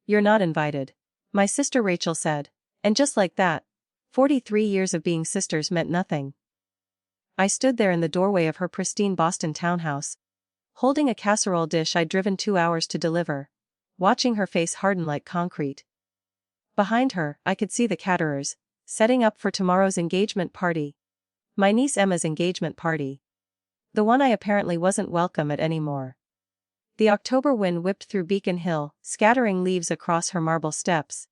You're not invited. My sister Rachel said. And just like that, 43 years of being sisters meant nothing. I stood there in the doorway of her pristine Boston townhouse, holding a casserole dish I'd driven 2 hours to deliver, watching her face harden like concrete. Behind her, I could see the caterers, setting up for tomorrow's engagement party. My niece Emma's engagement party. The one I apparently wasn't welcome at anymore. The October wind whipped through Beacon Hill, scattering leaves across her marble steps.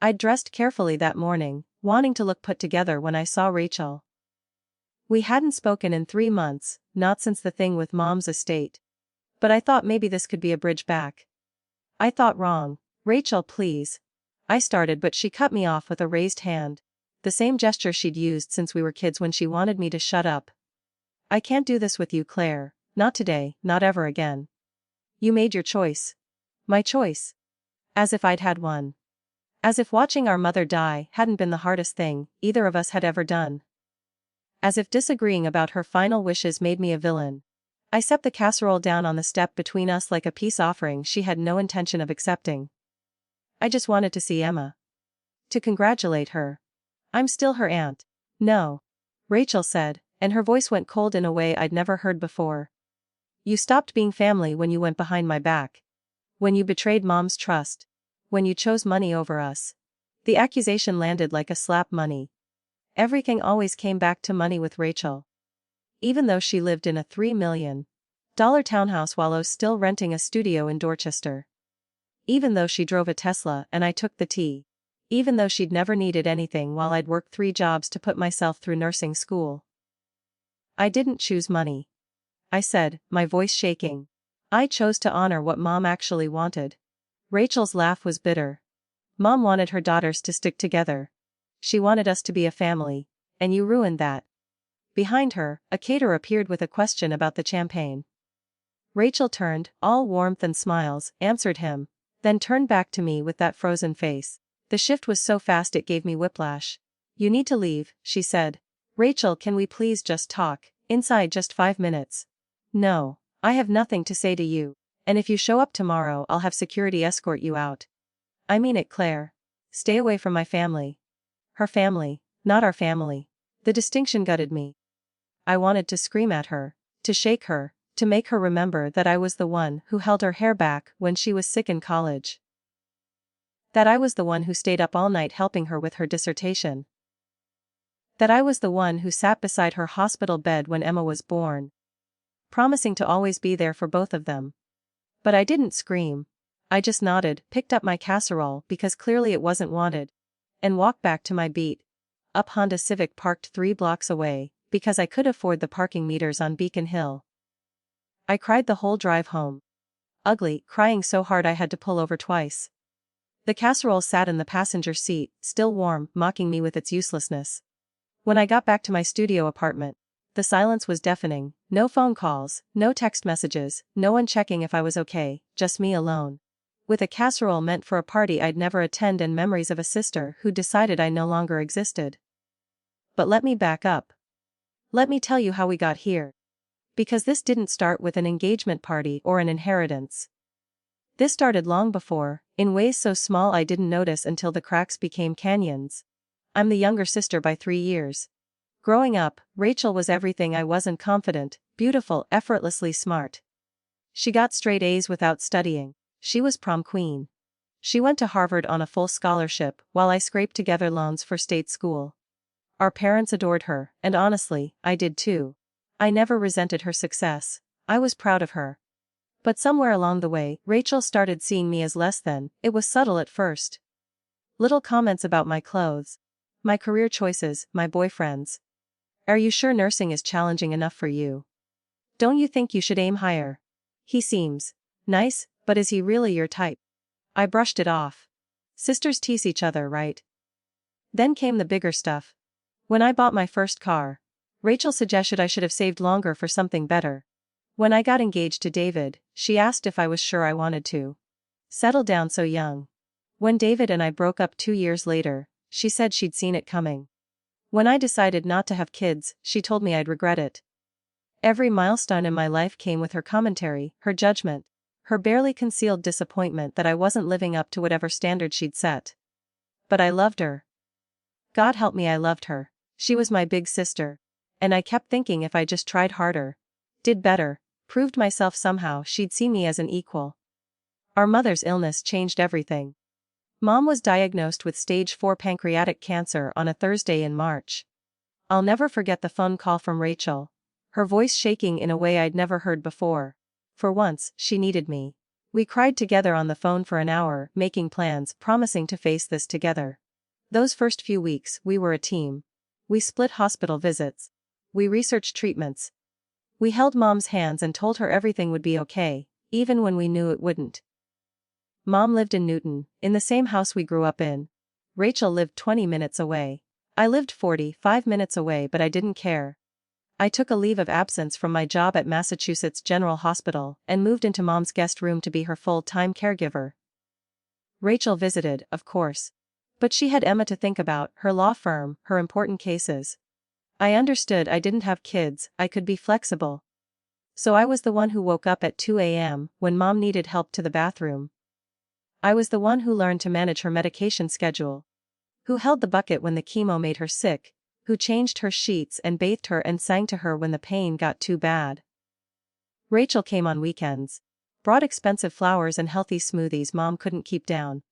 I'd dressed carefully that morning, wanting to look put together when I saw Rachel. We hadn't spoken in 3 months, not since the thing with Mom's estate. But I thought maybe this could be a bridge back. I thought wrong. Rachel, please. I started, but she cut me off with a raised hand. The same gesture she'd used since we were kids when she wanted me to shut up. I can't do this with you, Claire. Not today, not ever again. You made your choice. My choice. As if I'd had one. As if watching our mother die hadn't been the hardest thing either of us had ever done. As if disagreeing about her final wishes made me a villain. I set the casserole down on the step between us like a peace offering she had no intention of accepting. I just wanted to see Emma. To congratulate her. I'm still her aunt. No. Rachel said, and her voice went cold in a way I'd never heard before. You stopped being family when you went behind my back. When you betrayed Mom's trust. When you chose money over us. The accusation landed like a slap. Money. Everything always came back to money with Rachel. Even though she lived in a $3 million townhouse while I was still renting a studio in Dorchester. Even though she drove a Tesla and I took the T. Even though she'd never needed anything while I'd worked 3 jobs to put myself through nursing school. I didn't choose money. I said, my voice shaking. I chose to honor what Mom actually wanted. Rachel's laugh was bitter. Mom wanted her daughters to stick together. She wanted us to be a family, and you ruined that. Behind her, a caterer appeared with a question about the champagne. Rachel turned, all warmth and smiles, answered him, then turned back to me with that frozen face. The shift was so fast it gave me whiplash. You need to leave, she said. Rachel, can we please just talk, inside just 5 minutes? No, I have nothing to say to you, and if you show up tomorrow I'll have security escort you out. I mean it, Claire. Stay away from my family. Her family, not our family. The distinction gutted me. I wanted to scream at her, to shake her, to make her remember that I was the one who held her hair back when she was sick in college. That I was the one who stayed up all night helping her with her dissertation. That I was the one who sat beside her hospital bed when Emma was born, promising to always be there for both of them. But I didn't scream. I just nodded, picked up my casserole because clearly it wasn't wanted, and walked back to my beat. Up Honda Civic parked 3 blocks away, because I could afford the parking meters on Beacon Hill. I cried the whole drive home. Ugly, crying so hard I had to pull over twice. The casserole sat in the passenger seat, still warm, mocking me with its uselessness. When I got back to my studio apartment, the silence was deafening. No phone calls, no text messages, no one checking if I was okay, just me alone. With a casserole meant for a party I'd never attend and memories of a sister who decided I no longer existed. But let me back up. Let me tell you how we got here. Because this didn't start with an engagement party or an inheritance. This started long before, in ways so small I didn't notice until the cracks became canyons. I'm the younger sister by 3 years. Growing up, Rachel was everything I wasn't: confident, beautiful, effortlessly smart. She got straight A's without studying. She was prom queen. She went to Harvard on a full scholarship while I scraped together loans for state school. Our parents adored her, and honestly, I did too. I never resented her success. I was proud of her. But somewhere along the way, Rachel started seeing me as less than. It was subtle at first. Little comments about my clothes, my career choices, my boyfriends. Are you sure nursing is challenging enough for you? Don't you think you should aim higher? He seems nice, but is he really your type? I brushed it off. Sisters tease each other, right? Then came the bigger stuff. When I bought my first car, Rachel suggested I should have saved longer for something better. When I got engaged to David, she asked if I was sure I wanted to settle down so young. When David and I broke up 2 years later, she said she'd seen it coming. When I decided not to have kids, she told me I'd regret it. Every milestone in my life came with her commentary, her judgment, her barely concealed disappointment that I wasn't living up to whatever standard she'd set. But I loved her. God help me, I loved her. She was my big sister. And I kept thinking if I just tried harder, did better, proved myself somehow, she'd see me as an equal. Our mother's illness changed everything. Mom was diagnosed with stage 4 pancreatic cancer on a Thursday in March. I'll never forget the phone call from Rachel, her voice shaking in a way I'd never heard before. For once, she needed me. We cried together on the phone for an hour, making plans, promising to face this together. Those first few weeks, we were a team. We split hospital visits. We researched treatments. We held Mom's hands and told her everything would be okay, even when we knew it wouldn't. Mom lived in Newton, in the same house we grew up in. Rachel lived 20 minutes away. I lived 45 minutes away, but I didn't care. I took a leave of absence from my job at Massachusetts General Hospital and moved into Mom's guest room to be her full-time caregiver. Rachel visited, of course. But she had Emma to think about, her law firm, her important cases. I understood I didn't have kids, I could be flexible. So I was the one who woke up at 2 a.m. when Mom needed help to the bathroom. I was the one who learned to manage her medication schedule. Who held the bucket when the chemo made her sick, who changed her sheets and bathed her and sang to her when the pain got too bad. Rachel came on weekends. Brought expensive flowers and healthy smoothies Mom couldn't keep down.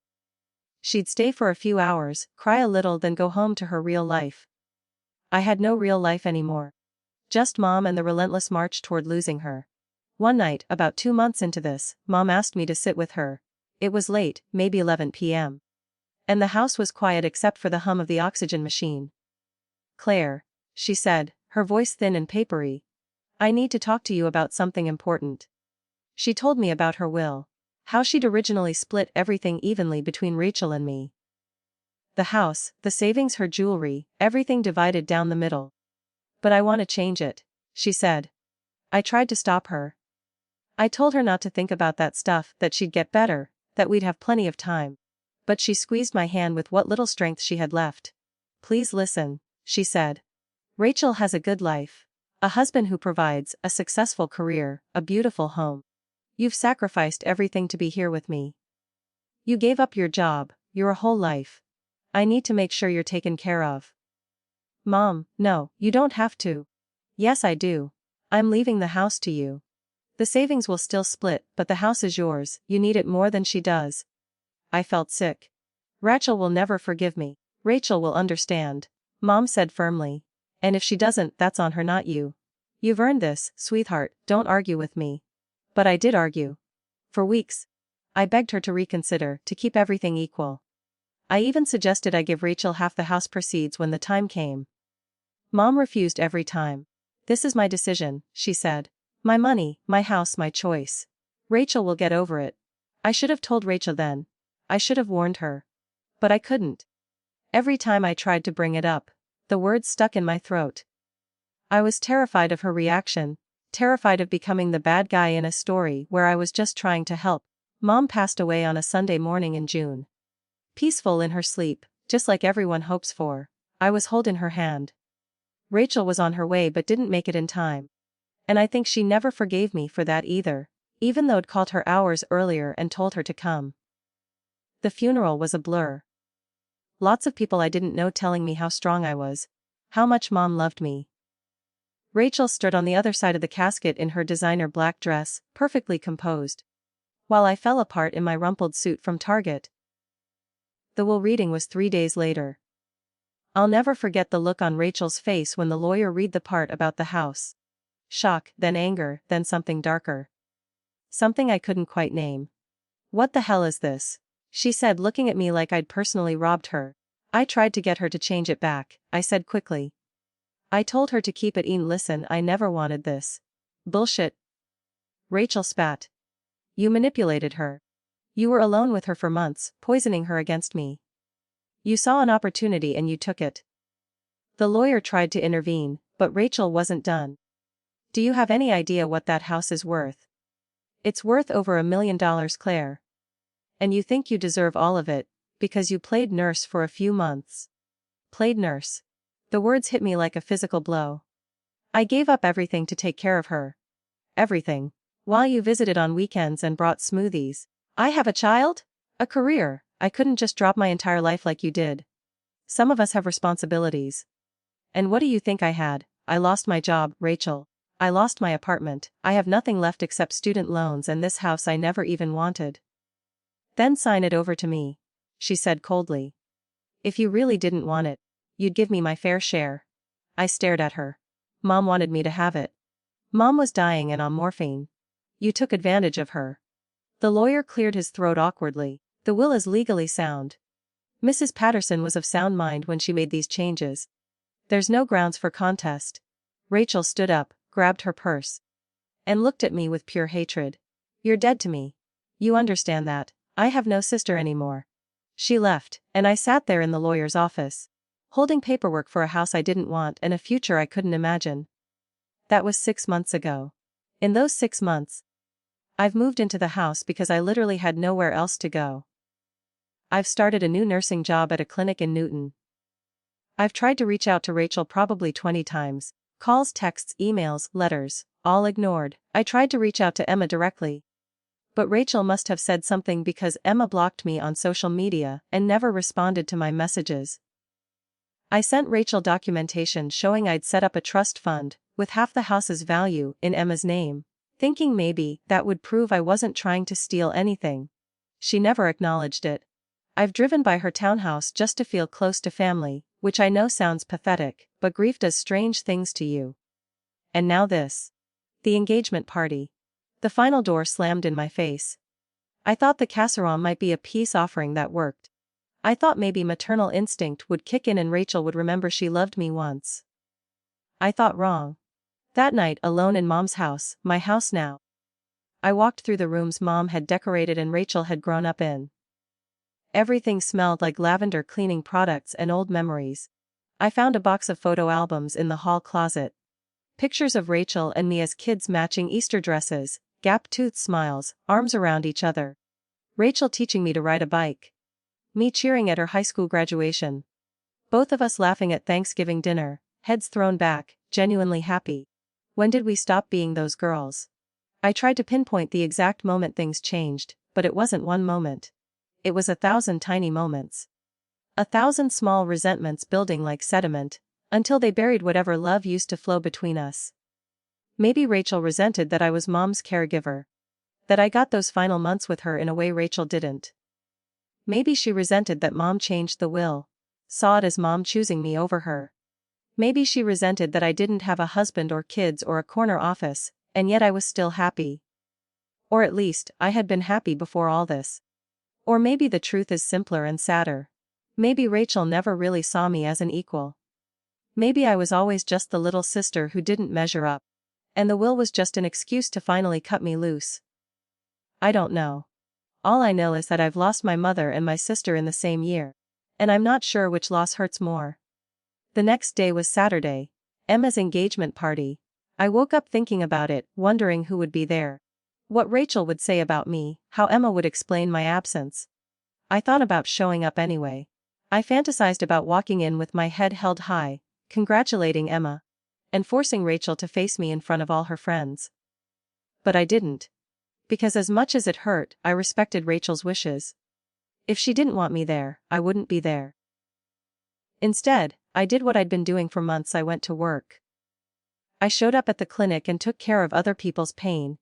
She'd stay for a few hours, cry a little, then go home to her real life. I had no real life anymore. Just Mom and the relentless march toward losing her. One night, about 2 months into this, Mom asked me to sit with her. It was late, maybe 11 p.m. And the house was quiet except for the hum of the oxygen machine. "Claire," she said, her voice thin and papery. "I need to talk to you about something important." She told me about her will. How she'd originally split everything evenly between Rachel and me. The house, the savings, her jewelry, everything divided down the middle. "But I want to change it," she said. I tried to stop her. I told her not to think about that stuff, that she'd get better, that we'd have plenty of time. But she squeezed my hand with what little strength she had left. "Please listen," she said. "Rachel has a good life. A husband who provides, a successful career, a beautiful home. You've sacrificed everything to be here with me. You gave up your job, your whole life. I need to make sure you're taken care of." "Mom, no, you don't have to." "Yes, I do. I'm leaving the house to you. The savings will still split, but the house is yours, you need it more than she does." I felt sick. "Rachel will never forgive me." "Rachel will understand," Mom said firmly. "And if she doesn't, that's on her, not you. You've earned this, sweetheart, don't argue with me." But I did argue. For weeks. I begged her to reconsider, to keep everything equal. I even suggested I give Rachel half the house proceeds when the time came. Mom refused every time. "This is my decision," she said. "My money, my house, my choice. Rachel will get over it." I should have told Rachel then. I should have warned her. But I couldn't. Every time I tried to bring it up, the words stuck in my throat. I was terrified of her reaction. Terrified of becoming the bad guy in a story where I was just trying to help. Mom passed away on a Sunday morning in June. Peaceful in her sleep, just like everyone hopes for. I was holding her hand. Rachel was on her way but didn't make it in time. And I think she never forgave me for that either, even though I'd called her hours earlier and told her to come. The funeral was a blur. Lots of people I didn't know telling me how strong I was, how much Mom loved me. Rachel stood on the other side of the casket in her designer black dress, perfectly composed. While I fell apart in my rumpled suit from Target. The will reading was 3 days later. I'll never forget the look on Rachel's face when the lawyer read the part about the house. Shock, then anger, then something darker. Something I couldn't quite name. "What the hell is this?" she said, looking at me like I'd personally robbed her. I tried to get her to change it back, I said quickly. I told her to keep it in. "Listen, I never wanted this. Bullshit." Rachel spat. "You manipulated her. You were alone with her for months, poisoning her against me. You saw an opportunity and you took it." The lawyer tried to intervene, but Rachel wasn't done. "Do you have any idea what that house is worth?" "It's worth over $1 million, Claire. And you think you deserve all of it, because you played nurse for a few months." Played nurse. The words hit me like a physical blow. I gave up everything to take care of her. Everything. While you visited on weekends and brought smoothies. I have a child? A career. I couldn't just drop my entire life like you did. Some of us have responsibilities. And what do you think I had? I lost my job, Rachel. I lost my apartment. I have nothing left except student loans and this house I never even wanted. Then sign it over to me, she said coldly. If you really didn't want it, you'd give me my fair share. I stared at her. Mom wanted me to have it. Mom was dying and on morphine. You took advantage of her. The lawyer cleared his throat awkwardly. The will is legally sound. Mrs. Patterson was of sound mind when she made these changes. There's no grounds for contest. Rachel stood up, grabbed her purse, and looked at me with pure hatred. You're dead to me. You understand that. I have no sister anymore. She left, and I sat there in the lawyer's office, holding paperwork for a house I didn't want and a future I couldn't imagine. That was 6 months ago. In those 6 months, I've moved into the house because I literally had nowhere else to go. I've started a new nursing job at a clinic in Newton. I've tried to reach out to Rachel probably 20 times. Calls, texts, emails, letters, all ignored. I tried to reach out to Emma directly. But Rachel must have said something because Emma blocked me on social media and never responded to my messages. I sent Rachel documentation showing I'd set up a trust fund, with half the house's value, in Emma's name, thinking maybe that would prove I wasn't trying to steal anything. She never acknowledged it. I've driven by her townhouse just to feel close to family, which I know sounds pathetic, but grief does strange things to you. And now this. The engagement party. The final door slammed in my face. I thought the casserole might be a peace offering that worked. I thought maybe maternal instinct would kick in and Rachel would remember she loved me once. I thought wrong. That night, alone in Mom's house, my house now, I walked through the rooms Mom had decorated and Rachel had grown up in. Everything smelled like lavender cleaning products and old memories. I found a box of photo albums in the hall closet. Pictures of Rachel and me as kids matching Easter dresses, gap-toothed smiles, arms around each other. Rachel teaching me to ride a bike. Me cheering at her high school graduation. Both of us laughing at Thanksgiving dinner, heads thrown back, genuinely happy. When did we stop being those girls? I tried to pinpoint the exact moment things changed, but it wasn't one moment. It was 1,000 tiny moments. 1,000 small resentments building like sediment, until they buried whatever love used to flow between us. Maybe Rachel resented that I was Mom's caregiver. That I got those final months with her in a way Rachel didn't. Maybe she resented that Mom changed the will. Saw it as Mom choosing me over her. Maybe she resented that I didn't have a husband or kids or a corner office, and yet I was still happy. Or at least, I had been happy before all this. Or maybe the truth is simpler and sadder. Maybe Rachel never really saw me as an equal. Maybe I was always just the little sister who didn't measure up. And the will was just an excuse to finally cut me loose. I don't know. All I know is that I've lost my mother and my sister in the same year. And I'm not sure which loss hurts more. The next day was Saturday, Emma's engagement party. I woke up thinking about it, wondering who would be there. What Rachel would say about me, how Emma would explain my absence. I thought about showing up anyway. I fantasized about walking in with my head held high, congratulating Emma, and forcing Rachel to face me in front of all her friends. But I didn't. Because as much as it hurt, I respected Rachel's wishes. If she didn't want me there, I wouldn't be there. Instead, I did what I'd been doing for months. I went to work. I showed up at the clinic and took care of other people's pain,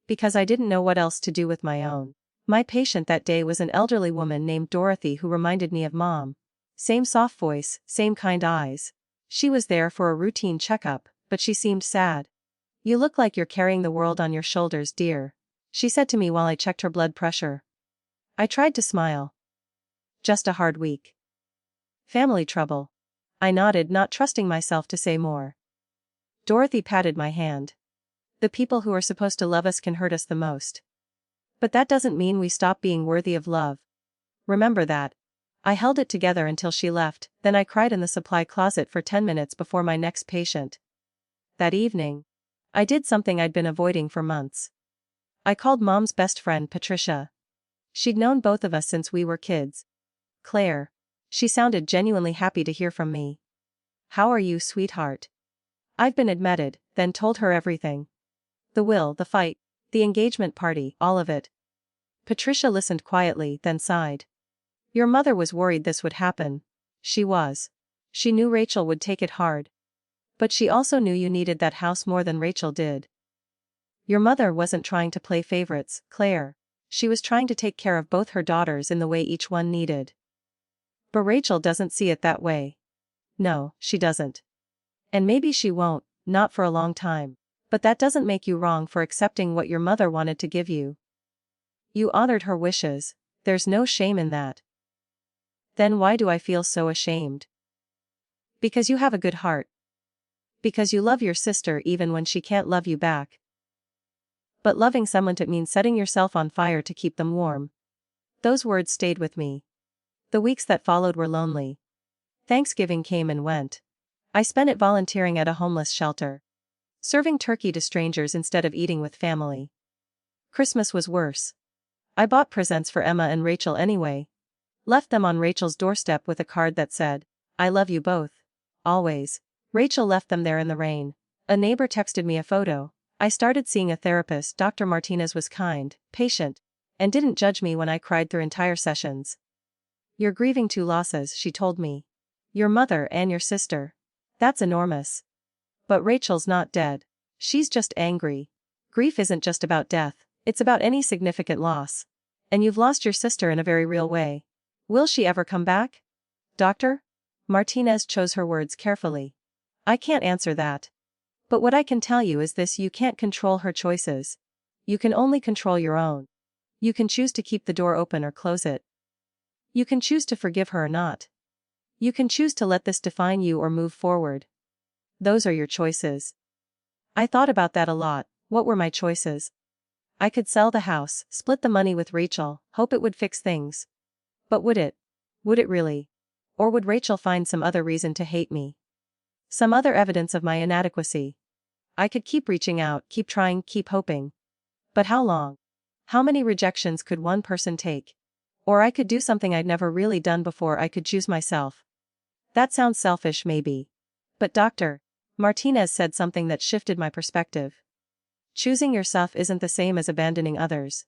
because I didn't know what else to do with my own. My patient that day was an elderly woman named Dorothy who reminded me of Mom. Same soft voice, same kind eyes. She was there for a routine checkup, but she seemed sad. You look like you're carrying the world on your shoulders, dear, she said to me while I checked her blood pressure. I tried to smile. Just a hard week. Family trouble. I nodded, not trusting myself to say more. Dorothy patted my hand. The people who are supposed to love us can hurt us the most. But that doesn't mean we stop being worthy of love. Remember that. I held it together until she left, then I cried in the supply closet for 10 minutes before my next patient. That evening, I did something I'd been avoiding for months. I called Mom's best friend, Patricia. She'd known both of us since we were kids. Claire. She sounded genuinely happy to hear from me. How are you, sweetheart? I've been admitted, then told her everything. The will, the fight, The engagement party, all of it. Patricia listened quietly, then sighed. Your mother was worried this would happen. She was. She knew Rachel would take it hard. But she also knew you needed that house more than Rachel did. Your mother wasn't trying to play favorites, Claire. She was trying to take care of both her daughters in the way each one needed. But Rachel doesn't see it that way. No, she doesn't. And maybe she won't, not for a long time. But that doesn't make you wrong for accepting what your mother wanted to give you. You honored her wishes, there's no shame in that. Then why do I feel so ashamed? Because you have a good heart. Because you love your sister even when she can't love you back. But loving someone to mean setting yourself on fire to keep them warm. Those words stayed with me. The weeks that followed were lonely. Thanksgiving came and went. I spent it volunteering at a homeless shelter. Serving turkey to strangers instead of eating with family. Christmas was worse. I bought presents for Emma and Rachel anyway. Left them on Rachel's doorstep with a card that said, I love you both. Always. Rachel left them there in the rain. A neighbor texted me a photo. I started seeing a therapist. Dr. Martinez was kind, patient, and didn't judge me when I cried through entire sessions. You're grieving two losses, she told me. Your mother and your sister. That's enormous. But Rachel's not dead. She's just angry. Grief isn't just about death, it's about any significant loss. And you've lost your sister in a very real way. Will she ever come back? Doctor? Martinez chose her words carefully. I can't answer that. But what I can tell you is this: you can't control her choices. You can only control your own. You can choose to keep the door open or close it. You can choose to forgive her or not. You can choose to let this define you or move forward. Those are your choices. I thought about that a lot. What were my choices? I could sell the house, split the money with Rachel, hope it would fix things. But would it? Would it really? Or would Rachel find some other reason to hate me? Some other evidence of my inadequacy? I could keep reaching out, keep trying, keep hoping. But how long? How many rejections could one person take? Or I could do something I'd never really done before. I could choose myself. That sounds selfish, maybe. But Dr. Martinez said something that shifted my perspective. Choosing yourself isn't the same as abandoning others.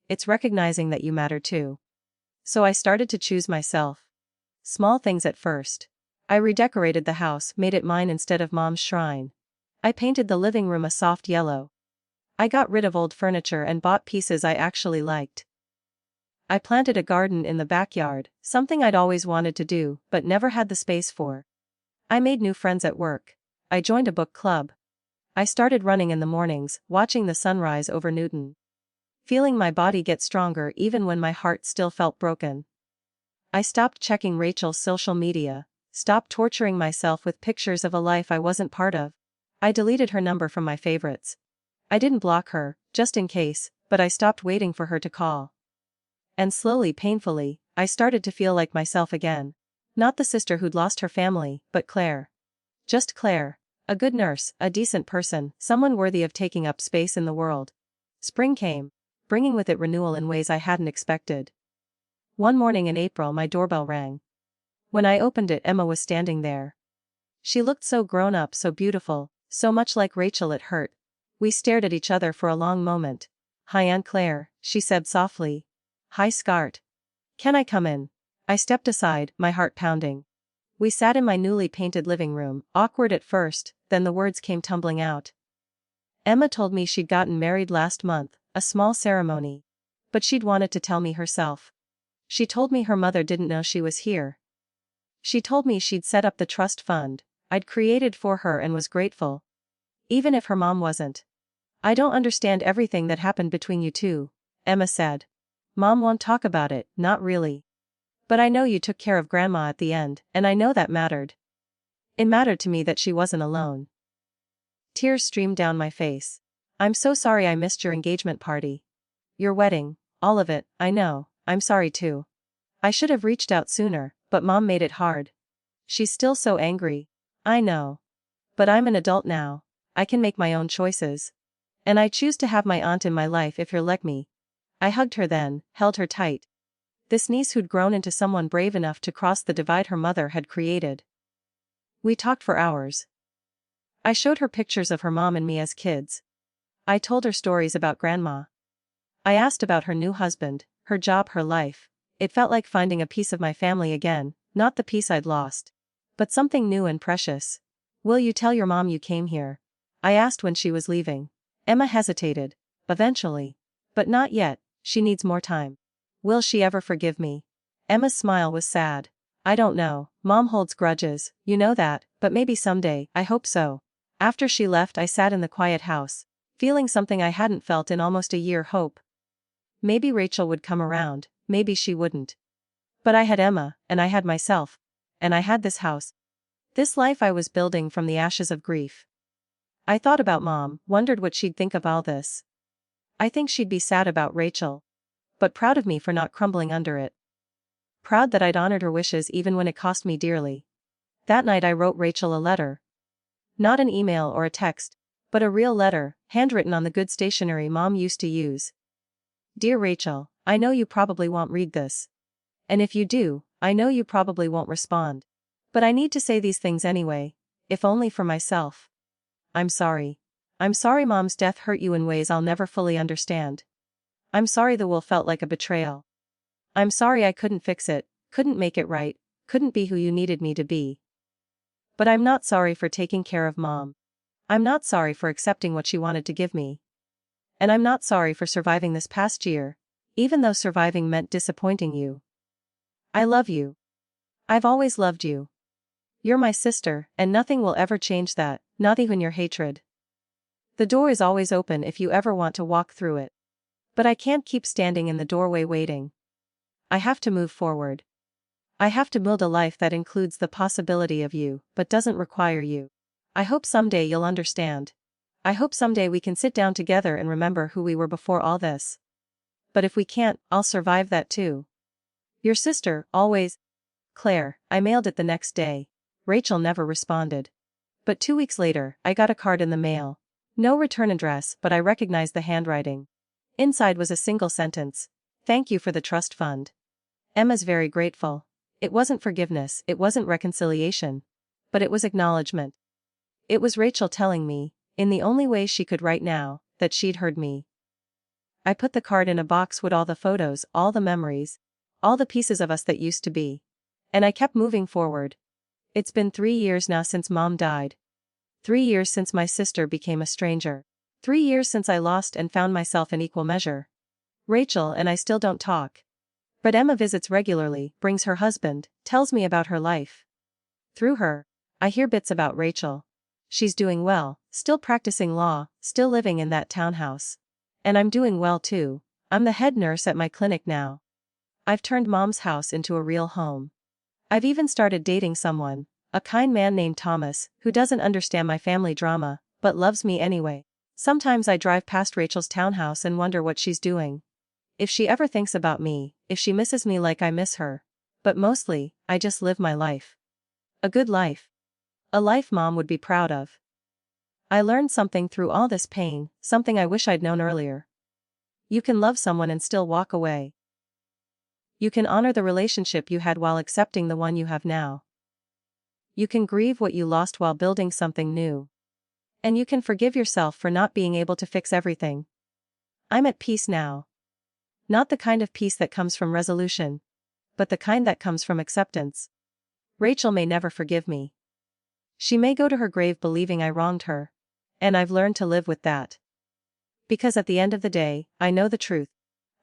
It's recognizing that you matter too. So I started to choose myself. Small things at first. I redecorated the house, made it mine instead of Mom's shrine. I painted the living room a soft yellow. I got rid of old furniture and bought pieces I actually liked. I planted a garden in the backyard, something I'd always wanted to do, but never had the space for. I made new friends at work. I joined a book club. I started running in the mornings, watching the sunrise over Newton. Feeling my body get stronger even when my heart still felt broken. I stopped checking Rachel's social media, stopped torturing myself with pictures of a life I wasn't part of. I deleted her number from my favorites. I didn't block her, just in case, but I stopped waiting for her to call. And slowly, painfully, I started to feel like myself again. Not the sister who'd lost her family, but Claire. Just Claire. A good nurse, a decent person, someone worthy of taking up space in the world. Spring came, bringing with it renewal in ways I hadn't expected. One morning in April, my doorbell rang. When I opened it, Emma was standing there. She looked so grown up, so beautiful, so much like Rachel it hurt. We stared at each other for a long moment. Hi Aunt Claire, she said softly. Hi Scart. Can I come in? I stepped aside, my heart pounding. We sat in my newly painted living room, awkward at first, then the words came tumbling out. Emma told me she'd gotten married last month, a small ceremony. But she'd wanted to tell me herself. She told me her mother didn't know she was here. She told me she'd set up the trust fund I'd created for her and was grateful. Even if her mom wasn't. I don't understand everything that happened between you two, Emma said. Mom won't talk about it, not really. But I know you took care of Grandma at the end, and I know that mattered. It mattered to me that she wasn't alone. Tears streamed down my face. I'm so sorry I missed your engagement party. Your wedding, all of it, I know, I'm sorry too. I should have reached out sooner, but Mom made it hard. She's still so angry. I know. But I'm an adult now. I can make my own choices. And I choose to have my aunt in my life if you'll let me. I hugged her then, held her tight. This niece who'd grown into someone brave enough to cross the divide her mother had created. We talked for hours. I showed her pictures of her mom and me as kids. I told her stories about Grandma. I asked about her new husband, her job, her life. It felt like finding a piece of my family again, not the piece I'd lost, but something new and precious. Will you tell your mom you came here? I asked when she was leaving. Emma hesitated. Eventually. But not yet, she needs more time. Will she ever forgive me? Emma's smile was sad. I don't know, Mom holds grudges, you know that, but maybe someday, I hope so. After she left, I sat in the quiet house, feeling something I hadn't felt in almost a year: hope. Maybe Rachel would come around, maybe she wouldn't. But I had Emma, and I had myself. And I had this house. This life I was building from the ashes of grief. I thought about Mom, wondered what she'd think of all this. I think she'd be sad about Rachel. But proud of me for not crumbling under it. Proud that I'd honored her wishes even when it cost me dearly. That night I wrote Rachel a letter. Not an email or a text, but a real letter, handwritten on the good stationery Mom used to use. Dear Rachel, I know you probably won't read this. And if you do, I know you probably won't respond. But I need to say these things anyway, if only for myself. I'm sorry. I'm sorry Mom's death hurt you in ways I'll never fully understand. I'm sorry the will felt like a betrayal. I'm sorry I couldn't fix it, couldn't make it right, couldn't be who you needed me to be. But I'm not sorry for taking care of Mom. I'm not sorry for accepting what she wanted to give me. And I'm not sorry for surviving this past year, even though surviving meant disappointing you. I love you. I've always loved you. You're my sister, and nothing will ever change that, not even your hatred. The door is always open if you ever want to walk through it. But I can't keep standing in the doorway waiting. I have to move forward. I have to build a life that includes the possibility of you, but doesn't require you. I hope someday you'll understand. I hope someday we can sit down together and remember who we were before all this. But if we can't, I'll survive that too. Your sister, always. Claire. I mailed it the next day. Rachel never responded. But 2 weeks later, I got a card in the mail. No return address, but I recognized the handwriting. Inside was a single sentence. Thank you for the trust fund. Emma's very grateful. It wasn't forgiveness, it wasn't reconciliation. But it was acknowledgement. It was Rachel telling me, in the only way she could right now, that she'd heard me. I put the card in a box with all the photos, all the memories, all the pieces of us that used to be. And I kept moving forward. It's been 3 years now since Mom died. 3 years since my sister became a stranger. 3 years since I lost and found myself in equal measure. Rachel and I still don't talk. But Emma visits regularly, brings her husband, tells me about her life. Through her, I hear bits about Rachel. She's doing well, still practicing law, still living in that townhouse. And I'm doing well too. I'm the head nurse at my clinic now. I've turned Mom's house into a real home. I've even started dating someone, a kind man named Thomas, who doesn't understand my family drama, but loves me anyway. Sometimes I drive past Rachel's townhouse and wonder what she's doing. If she ever thinks about me, if she misses me like I miss her. But mostly, I just live my life. A good life. A life Mom would be proud of. I learned something through all this pain, something I wish I'd known earlier. You can love someone and still walk away. You can honor the relationship you had while accepting the one you have now. You can grieve what you lost while building something new. And you can forgive yourself for not being able to fix everything. I'm at peace now. Not the kind of peace that comes from resolution, but the kind that comes from acceptance. Rachel may never forgive me. She may go to her grave believing I wronged her. And I've learned to live with that. Because at the end of the day, I know the truth.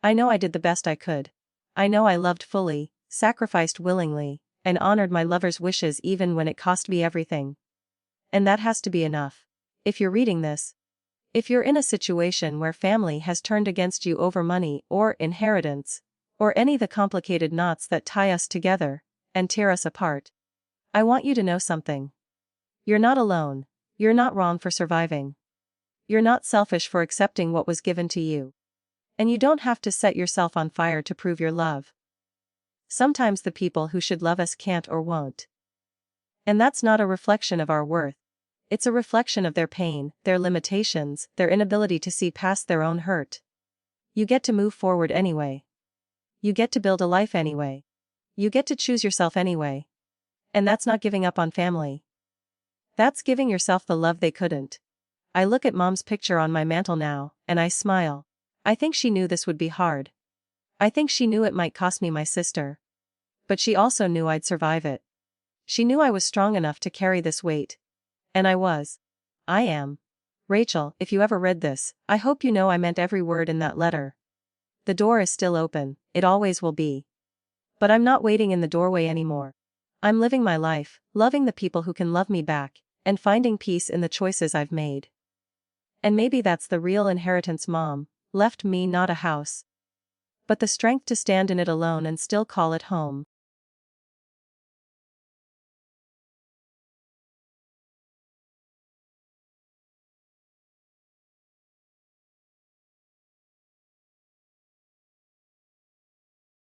I know I did the best I could. I know I loved fully, sacrificed willingly, and honored my lover's wishes even when it cost me everything. And that has to be enough. If you're reading this, if you're in a situation where family has turned against you over money or inheritance, or any of the complicated knots that tie us together and tear us apart, I want you to know something. You're not alone. You're not wrong for surviving. You're not selfish for accepting what was given to you. And you don't have to set yourself on fire to prove your love. Sometimes the people who should love us can't or won't. And that's not a reflection of our worth. It's a reflection of their pain, their limitations, their inability to see past their own hurt. You get to move forward anyway. You get to build a life anyway. You get to choose yourself anyway. And that's not giving up on family. That's giving yourself the love they couldn't. I look at Mom's picture on my mantle now, and I smile. I think she knew this would be hard. I think she knew it might cost me my sister. But she also knew I'd survive it. She knew I was strong enough to carry this weight. And I was. I am. Rachel, if you ever read this, I hope you know I meant every word in that letter. The door is still open, it always will be. But I'm not waiting in the doorway anymore. I'm living my life, loving the people who can love me back, and finding peace in the choices I've made. And maybe that's the real inheritance Mom left me, not a house, but the strength to stand in it alone and still call it home.